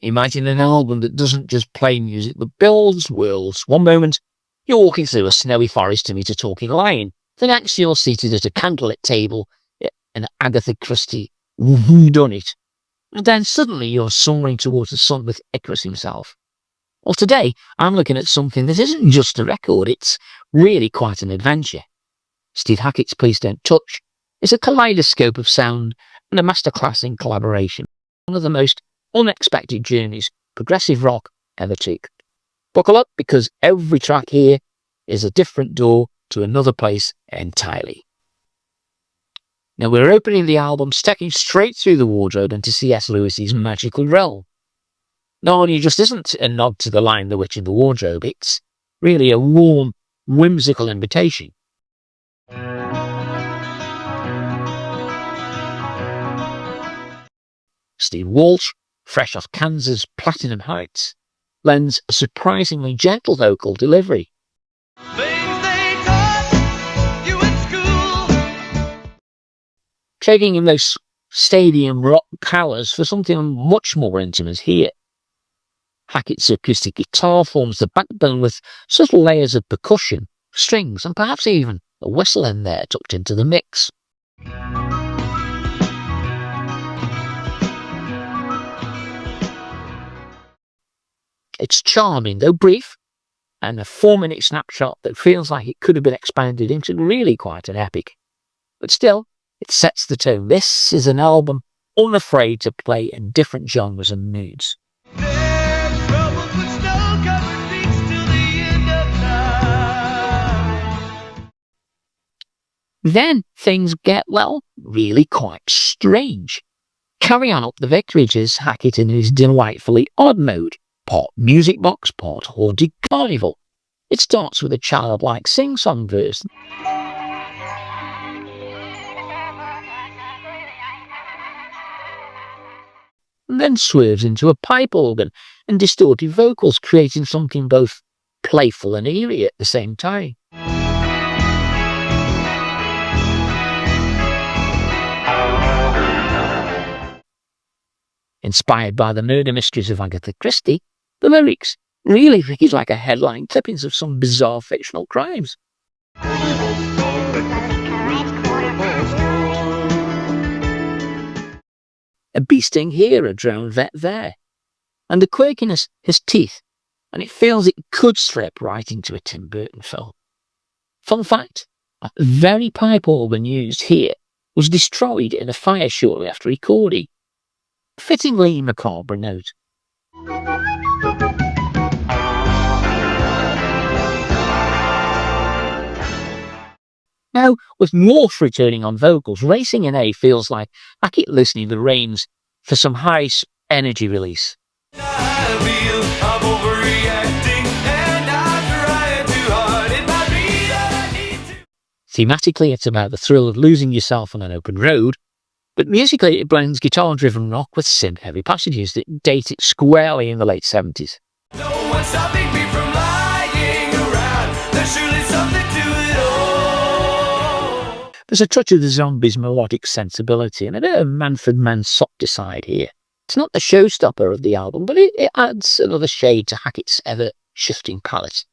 Imagine an album that doesn't just play music but builds worlds. One moment, you're walking through a snowy forest to meet a talking lion. The next, you're seated at a candlelit table in an Agatha Christie whodunit. And then suddenly you're soaring towards the sun with Icarus himself. Well, today I'm looking at something that isn't just a record, it's really quite an adventure. Steve Hackett's Please Don't Touch is a kaleidoscope of sound and a masterclass in collaboration. One of the most unexpected journeys progressive rock ever took. Buckle up, because every track here is a different door to another place entirely. Now we're opening the album, stepping straight through the wardrobe into C.S. Lewis's magical realm. Narnia just isn't a nod to the line The Witch in the Wardrobe, it's really a warm, whimsical invitation. Steve Walsh, fresh off Kansas Platinum Heights, lends a surprisingly gentle vocal delivery. Trading in those stadium rock powers for something much more intimate here. Hackett's acoustic guitar forms the backbone with subtle layers of percussion, strings, and perhaps even a whistle in there tucked into the mix. It's charming, though brief, and a 4-minute snapshot that feels like it could have been expanded into really quite an epic. But still, it sets the tone. This is an album unafraid to play in different genres and moods. Then things get, well, really quite strange. Carry on up the vicarages, Hackett in his delightfully odd mode. Part music box, part haunted carnival. It starts with a childlike sing-song verse. And then swerves into a pipe organ and distorted vocals, creating something both playful and eerie at the same time. Inspired by the murder mysteries of Agatha Christie, the lyrics really read like a headline clippings of some bizarre fictional crimes. A bee sting here, a drowned vet there. And the quirkiness has teeth, and it feels it could slip right into a Tim Burton film. Fun fact, a very pipe organ used here was destroyed in a fire shortly after recording. Fittingly macabre note. Now, with Morph returning on vocals, racing in A feels like Hackett listening to the reins for some high energy release. Thematically, it's about the thrill of losing yourself on an open road, but musically it blends guitar-driven rock with synth-heavy passages that date it squarely in the late 70s. No one's stopping me from lying around. There's surely something to it all. There's a touch of the Zombies' melodic sensibility and a bit of Manfred Mann's softer here. It's not the showstopper of the album, but it adds another shade to Hackett's ever-shifting palette.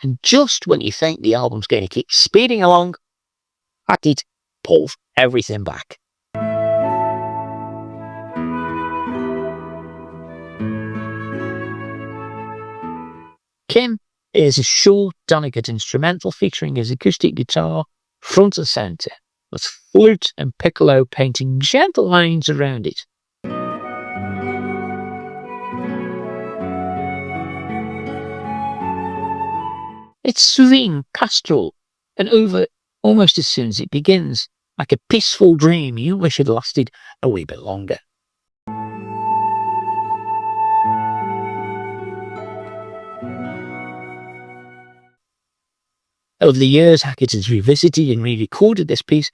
And just when you think the album's going to keep speeding along, Hackett pulls everything back. Kim is a short, delicate instrumental featuring his acoustic guitar front and centre, with flute and piccolo painting gentle lines around it. It's serene, pastoral, and over almost as soon as it begins, like a peaceful dream you wish had lasted a wee bit longer. Over the years, Hackett has revisited and re-recorded this piece,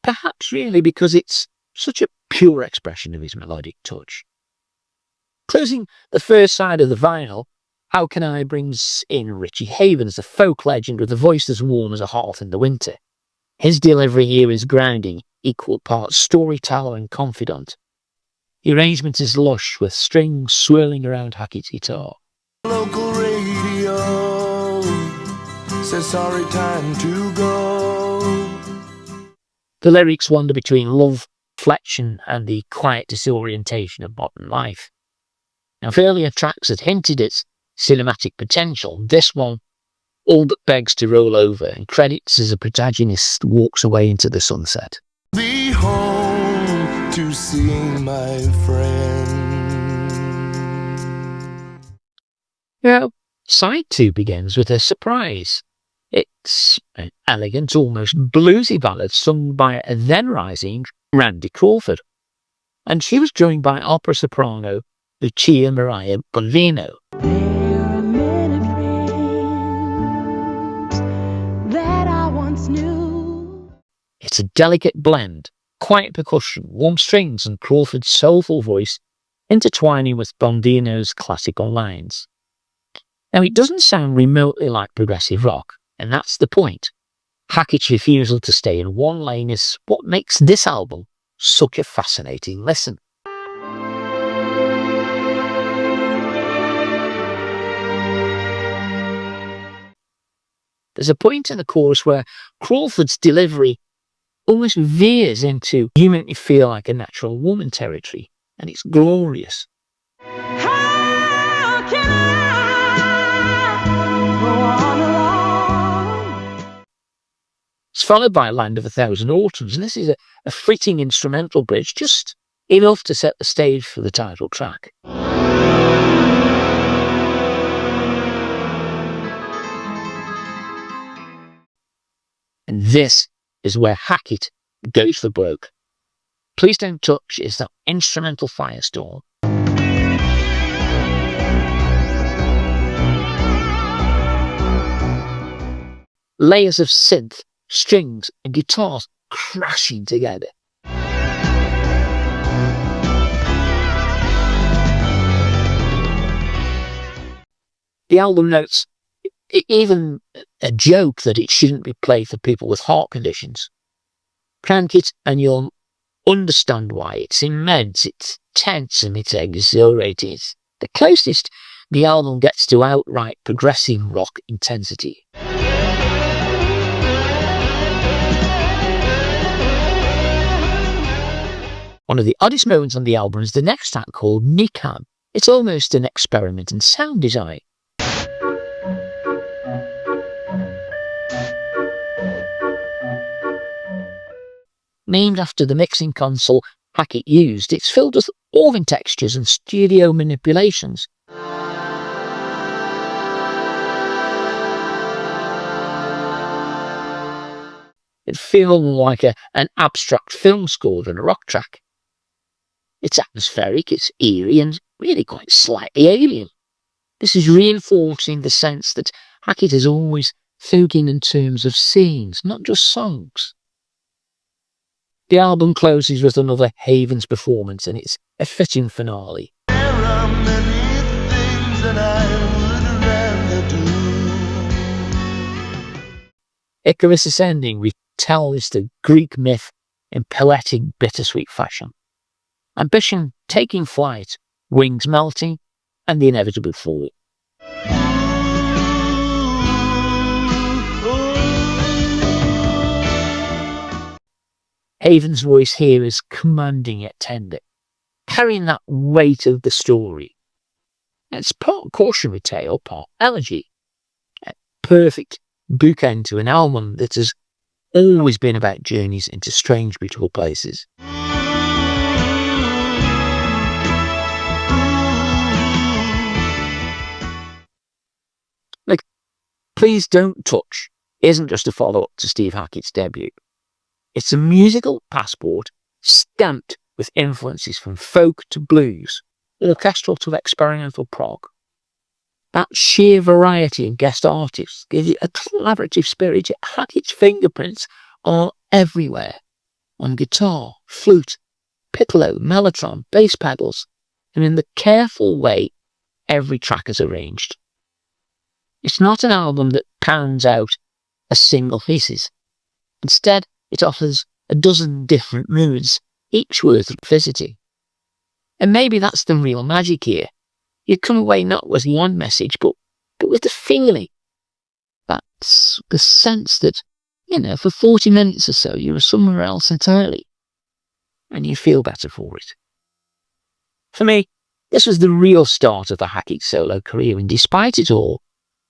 perhaps really because it's such a pure expression of his melodic touch. Closing the first side of the vinyl, How Can I brings in Richie Havens, the folk legend with a voice as warm as a hearth in the winter. His delivery here is grounding, equal parts storyteller and confidant. The arrangement is lush, with strings swirling around Hackett's guitar. Local radio says sorry, time to go. The lyrics wander between love, reflection, and the quiet disorientation of modern life. Now, if earlier tracks had hinted at cinematic potential, this one all but begs to roll over and credits as a protagonist walks away into the sunset. Be home to see my friend. Now, side 2 begins with a surprise. It's an elegant, almost bluesy ballad sung by a then-rising Randy Crawford, and she was joined by opera soprano Lucia Maria Bonvino. There are many friends that I once knew. It's a delicate blend, quiet percussion, warm strings, and Crawford's soulful voice intertwining with Bonvino's classical lines. Now, it doesn't sound remotely like progressive rock, and that's the point. Hackett's refusal to stay in one lane is what makes this album such a fascinating listen. There's a point in the chorus where Crawford's delivery almost veers into "You Make Me Feel Like a Natural Woman" territory, and it's glorious. How can I go on alone? It's followed by "Land of a Thousand Autumns," and this is a fleeting instrumental bridge, just enough to set the stage for the title track. And this is where Hackett goes for broke. "Please Don't Touch" is that instrumental firestorm. Layers of synth, strings, and guitars crashing together. The album notes even a joke that it shouldn't be played for people with heart conditions. Crank it and you'll understand why. It's immense, it's tense, and it's exhilarating. It's the closest the album gets to outright progressive rock intensity. One of the oddest moments on the album is the next track called Nikam. It's almost an experiment in sound design. Named after the mixing console Hackett used, it's filled with oven textures and studio manipulations. It feels like an abstract film score than a rock track. It's atmospheric, it's eerie, and really quite slightly alien. This is reinforcing the sense that Hackett is always thinking in terms of scenes, not just songs. The album closes with another Havens performance, and it's a fitting finale. There are many things that I would rather do. Icarus Ascending retells the Greek myth in poetic, bittersweet fashion. Ambition taking flight, wings melting, and the inevitable fall. Haven's voice here is commanding yet tender, carrying that weight of the story. It's part cautionary tale, part elegy. A perfect bookend to an album that has always been about journeys into strange, beautiful places. Like, Please Don't Touch isn't just a follow-up to Steve Hackett's debut. It's a musical passport stamped with influences from folk to blues, orchestral to experimental prog. That sheer variety in guest artists gives it a collaborative spirit. Hackett's fingerprints are everywhere, on guitar, flute, piccolo, mellotron, bass pedals, and in the careful way every track is arranged. It's not an album that pounds out a single thesis. Instead, it offers a dozen different moods, each worth revisiting. And maybe that's the real magic here. You come away not with one message, but with the feeling. That's the sense that, for 40 minutes or so, you're somewhere else entirely. And you feel better for it. For me, this was the real start of the Hackett solo career, and despite it all,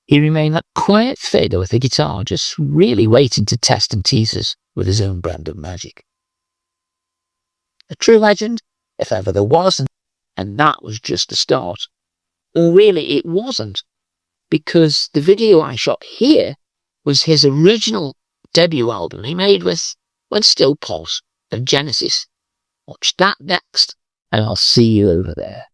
he remained that quiet fiddler with a guitar, just really waiting to test and tease us with his own brand of magic. A true legend, if ever there was, and that was just the start. Or really, it wasn't, because the video I shot here was his original debut album he made with, when still Pulse, of Genesis. Watch that next, and I'll see you over there.